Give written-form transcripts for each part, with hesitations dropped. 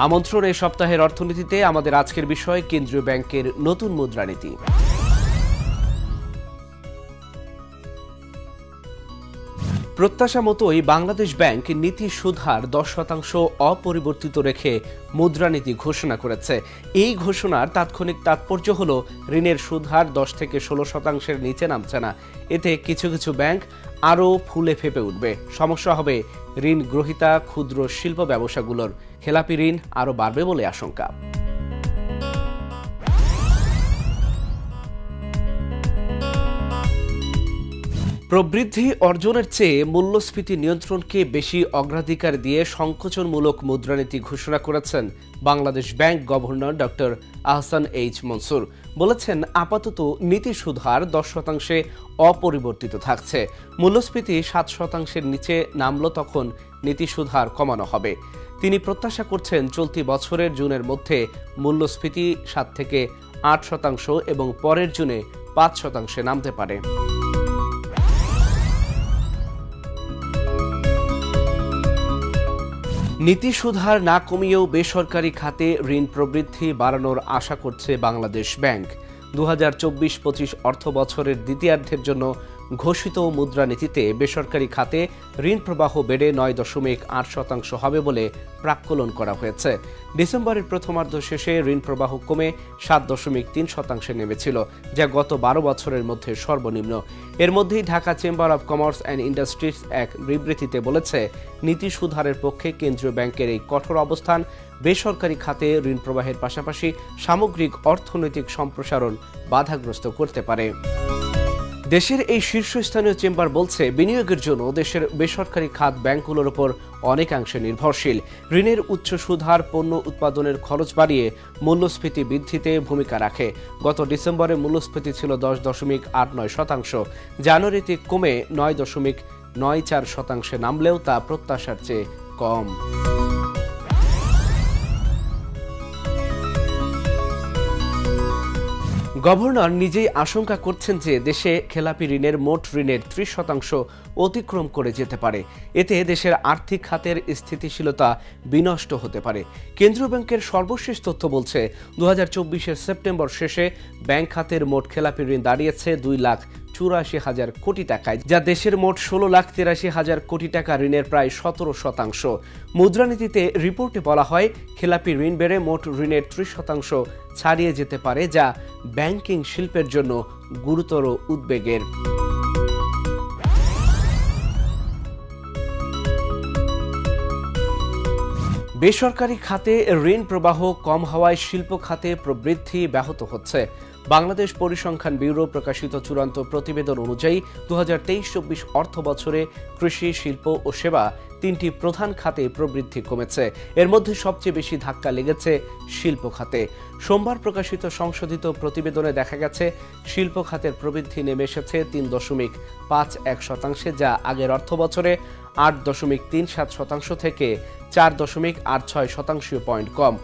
আমন্ত্রণ এই সপ্তাহের অর্থনীতিতে আমাদের আজকের বিষয় কেন্দ্রীয় ব্যাংকের নতুন মুদ্রানীতি। প্রত্যাশা মতোই বাংলাদেশ ব্যাংক নীতি সুদ হার 10% অপরিবর্তিত রেখে মুদ্রানীতি ঘোষণা করেছে। এই ঘোষণার তাৎক্ষণিক তাৎপর্য হল ঋণের সুদ হার 10 থেকে 16% নিচে নামছে না। এতে কিছু কিছু ব্যাংক আরও ফুলে ফেপে উঠবে। সমস্যা হবে ঋণ গ্রহীতা ক্ষুদ্র শিল্প ব্যবসাগুলোর, খেলাপি ঋণ আরও বাড়বে বলে আশঙ্কা। প্রবৃদ্ধি অর্জনের চেয়ে মূল্যস্ফীতি নিয়ন্ত্রণকে বেশি অগ্রাধিকার দিয়ে সংকোচনমূলক মুদ্রানীতি ঘোষণা করেছেন Bangladesh bank governor doctor Ahsan H Mansur. বলেছেন, আপাতত নীতি সুদ হার 10% অপরিবর্তিত থাকছে। মূল্যস্ফীতি 7% নিচে নামলো তখন নীতি সুদ হার কমানো হবে। তিনি প্রত্যাশা করছেন চলতি বছরের জুনের মধ্যে মূল্যস্ফীতি 7 থেকে 8% এবং পরের জুনে 5% নামতে পারে। নীতি সুদ হার না কমিয়েও বেসরকারি খাতে ঋণ প্রবৃদ্ধি বাড়ানোর আশা করছে বাংলাদেশ ব্যাংক। 2024-25 অর্থ বছরের দ্বিতীয়ার্ধের জন্য ঘোষিত মুদ্রানীতিতে বেসরকারি খাতে ঋণ প্রবাহ বেড়ে 9.8% হবে বলে প্রাক্কলন করা হয়েছে। ডিসেম্বরের প্রথমার্ধ শেষে ঋণ প্রবাহ কমে 7.3% নেমেছিল, যা গত 12 বছরের মধ্যে সর্বনিম্ন। এর মধ্যেই Dhaka chamber of commerce and industries এক বিবৃতিতে বলেছে, নীতি সুদ হারের পক্ষে কেন্দ্রীয় ব্যাংকের এই কঠোর অবস্থান বেসরকারি খাতে ঋণ প্রবাহের পাশাপাশি সামগ্রিক অর্থনৈতিক সম্প্রসারণ বাধাগ্রস্ত করতে পারে। দেশের এই শীর্ষস্থানীয় চেম্বার বলছে, বিনিয়োগের জন্য দেশের বেসরকারি খাত ব্যাংকগুলোর উপর অনেকাংশে নির্ভরশীল। ঋণের উচ্চ সুদ হার পণ্য উৎপাদনের খরচ বাড়িয়ে মূল্যস্ফীতি বৃদ্ধিতে ভূমিকা রাখে। গত ডিসেম্বরে মূল্যস্ফীতি ছিল 10.89%, জানুয়ারিতে কমে 9.94% নামলেও তা প্রত্যাশার চেয়ে কম। গভর্নর নিজেই আশঙ্কা করছেন যে দেশে খেলাপি ঋণের মোট ঋণের 30% অতিক্রম করে যেতে পারে। এতে দেশের আর্থিক খাতের স্থিতিশীলতা বিনষ্ট হতে পারে। কেন্দ্রীয় ব্যাংকের সর্বশেষ তথ্য বলছে, 2024-এর সেপ্টেম্বর শেষে ব্যাংক খাতের মোট খেলাপি ঋণ দাঁড়িয়েছে 2,84,000 কোটি টাকায়, যা দেশের মোট 16,83,000 কোটি টাকা ঋণের প্রায় 17%। মুদ্রানীতিতে রিপোর্টে বলা হয়, খেলাপি ঋণ বেড়ে মোট ঋণের 30% ছাড়িয়ে যেতে পারে, যা ব্যাংকিং শিল্পের জন্য গুরুতর উদ্বেগের। বেসরকারি খাতে ঋণ প্রবাহ কম হওয়ায় শিল্প খাতে প্রবৃদ্ধি ব্যাহত হচ্ছে। বাংলাদেশ পরিসংখ্যান ব্যুরো প্রকাশিত চূড়ান্ত প্রতিবেদন অনুযায়ী 2023-24 অর্থ বছরে কৃষি, শিল্প ও সেবা তিনটি প্রধান খাতে প্রবৃদ্ধি কমেছে। এর মধ্যে সবচেয়ে বেশি ধাক্কা লেগেছে শিল্প খাতে। সোমবার প্রকাশিত সংশোধিত প্রতিবেদনে দেখা গেছে, শিল্প খাতের প্রবৃদ্ধি নেমে এসেছে 3.51%, যা আগের অর্থ বছরে 8.37% থেকে 4.86 পয়েন্ট কম।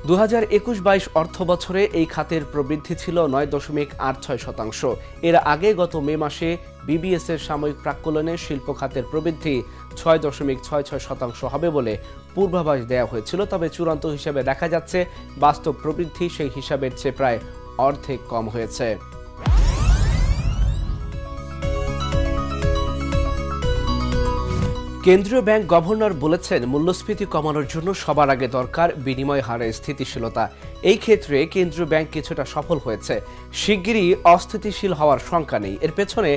2021-22 অর্থ বছরে এই খাতের প্রবৃদ্ধি ছিল 9.86%। এর আগে গত মে মাসে বিবিএস এর সাময়িক প্রাক্কলনে শিল্প খাতের প্রবৃদ্ধি 6.66% হবে বলে পূর্বাভাস দেওয়া হয়েছিল। তবে চূড়ান্ত হিসাবে দেখা যাচ্ছে, বাস্তব প্রবৃদ্ধি সেই হিসাবের চেয়ে প্রায় অর্ধেক কম হয়েছে। কেন্দ্রীয় ব্যাংক গভর্নর বলেছেন, মূল্যস্ফীতি কমানোর জন্য সবার আগে দরকার বিনিময় হারের স্থিতিশীলতা। এই ক্ষেত্রে কেন্দ্রীয় ব্যাংক কিছুটা সফল হয়েছে। শিগগিরই অস্থিতিশীল হওয়ার শঙ্কা নেই। এর পেছনে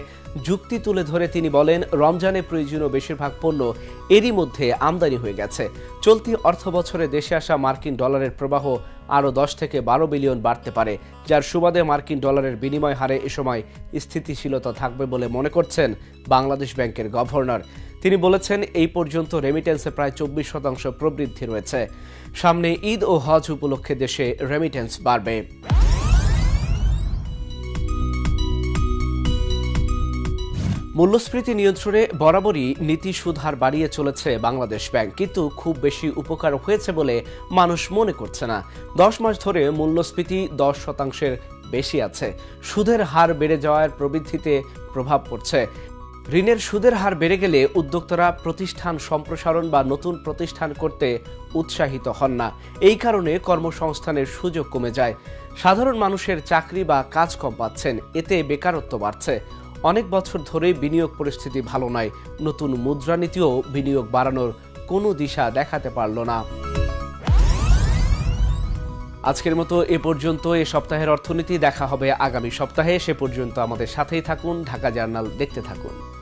যুক্তি তুলে ধরে তিনি বলেন, রমজানে প্রয়োজনীয় বেশিরভাগ পণ্য এরই মধ্যে আমদানি হয়ে গেছে। চলতি অর্থ বছরে দেশে আসা মার্কিন ডলারের প্রবাহ আরও 10 থেকে 12 বিলিয়ন বাড়তে পারে, যার সুবাদে মার্কিন ডলারের বিনিময় হারে এ সময় স্থিতিশীলতা থাকবে বলে মনে করছেন বাংলাদেশ ব্যাংকের গভর্নর। তিনি বলেছেন, এই পর্যন্ত রেমিটেন্সে প্রায় 24% প্রবৃদ্ধি রয়েছে। সামনে ঈদ ও হজ উপলক্ষে দেশে রেমিটেন্স বাড়বে। মূল্যস্ফীতি নিয়ন্ত্রণে বরাবরই নীতি সুদ হার বাড়িয়ে চলেছে বাংলাদেশ ব্যাংক, কিন্তু খুব বেশি উপকার হয়েছে বলে মানুষ মনে করছে না। 10 মাস ধরে মূল্যস্ফীতি 10% বেশি আছে। সুদের হার বেড়ে যাওয়ার প্রবৃদ্ধিতে প্রভাব পড়ছে। ঋণের সুদের হার বেড়ে গেলে উদ্যোক্তারা প্রতিষ্ঠান সম্প্রসারণ বা নতুন প্রতিষ্ঠান করতে উৎসাহিত হন না। এই কারণে কর্মসংস্থানের সুযোগ কমে যায়। সাধারণ মানুষের চাকরি বা কাজ কম পাচ্ছেন, এতে বেকারত্ব বাড়ছে। অনেক বছর ধরে বিনিয়োগ পরিস্থিতি ভালো নয়। নতুন মুদ্রানীতিও বিনিয়োগ বাড়ানোর কোনো দিশা দেখাতে পারল না। আজকের মতো এ পর্যন্ত। এ সপ্তাহের অর্থনীতি দেখা হবে আগামী সপ্তাহে। সে পর্যন্ত আমাদের সাথেই থাকুন। ঢাকা জার্নাল দেখতে থাকুন।